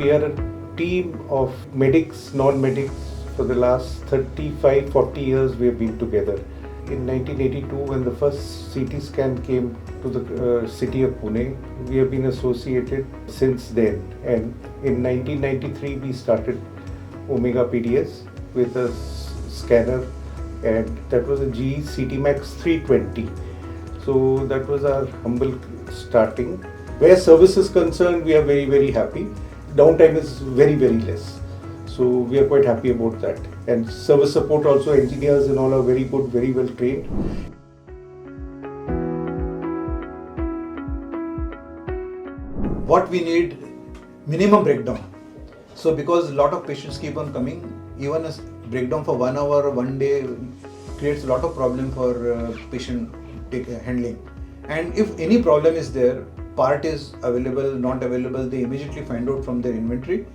we are a team of medics, non-medics. For the last 35-40 years we have been together. In 1982, when the first CT scan came to the city of Pune, we have been associated since then. And in 1993 we started Omega PDS with a scanner, and that was a GE CT Max 320. So that was our humble starting. Where service is concerned, we are very, very happy. Downtime is very, very less. So we are quite happy about that. And service support also, engineers and all are very good, very well trained. What we need, minimum breakdown. So because a lot of patients keep on coming, even a breakdown for 1 hour or 1 day creates a lot of problem for patient handling. And if any problem is there, part is available, not available, they immediately find out from their inventory.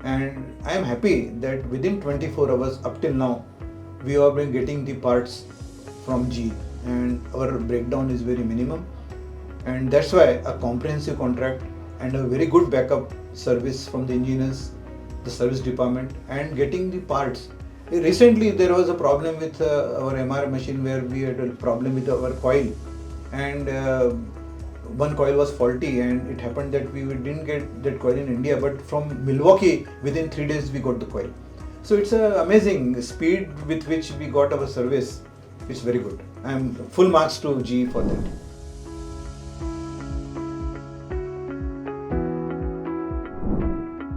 And I am happy that within 24 hours up till now, we have been getting the parts from GE, and our breakdown is very minimum. And that's why a comprehensive contract and a very good backup service from the engineers, the service department, and getting the parts. Recently there was a problem with our MR machine where we had a problem with our coil, and one coil was faulty, and it happened that we didn't get that coil in India, but from Milwaukee within 3 days we got the coil. So it's an amazing speed with which we got our service. It's very good. I am full marks to GE for that.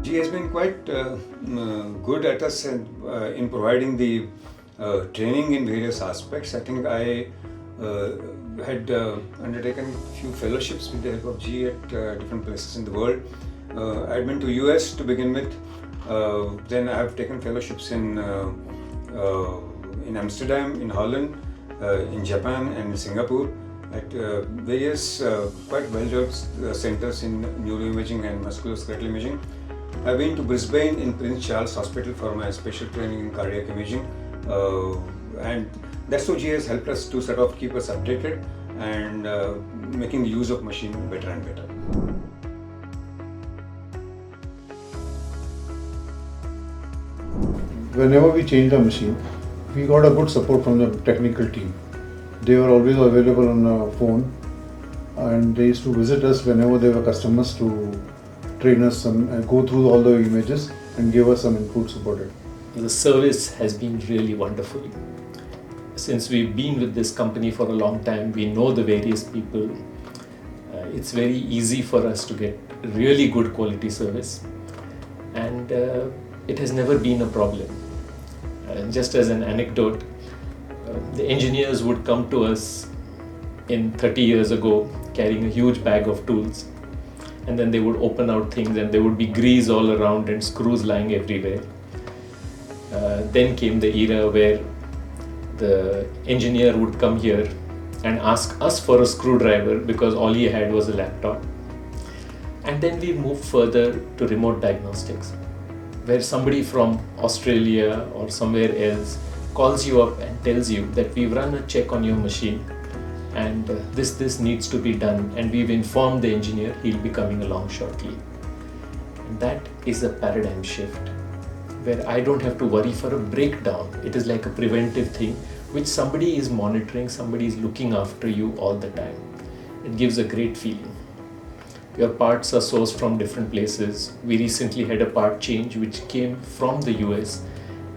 GE has been quite good at us in providing the training in various aspects. I think I had undertaken a few fellowships with the help of GE at different places in the world. I had been to US to begin with. Then I have taken fellowships in Amsterdam, in Holland, in Japan and in Singapore at various quite well-developed centers in neuroimaging and musculoskeletal imaging. I've been to Brisbane in Prince Charles Hospital for my special training in cardiac imaging, and that's how GE has helped us to sort of keep us updated and making the use of machine better and better. Whenever we changed the machine, we got a good support from the technical team. They were always available on the phone, and they used to visit us whenever there were customers to train us and go through all the images and give us some inputs about it. The service has been really wonderful. Since we've been with this company for a long time, we know the various people. It's very easy for us to get really good quality service, and it has never been a problem. Just as an anecdote, the engineers would come to us in 30 years ago carrying a huge bag of tools, and then they would open out things and there would be grease all around and screws lying everywhere. Then came the era where the engineer would come here and ask us for a screwdriver because all he had was a laptop. And then we moved further to remote diagnostics, where somebody from Australia or somewhere else calls you up and tells you that we've run a check on your machine and this needs to be done, and we've informed the engineer he'll be coming along shortly. And that is a paradigm shift, where I don't have to worry for a breakdown. It is like a preventive thing which somebody is monitoring, somebody is looking after you all the time. It gives a great feeling. Your parts are sourced from different places. We recently had a part change which came from the US,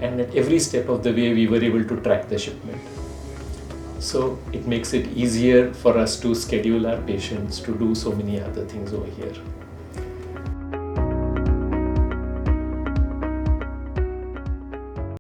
and at every step of the way we were able to track the shipment. So it makes it easier for us to schedule our patients to do so many other things over here.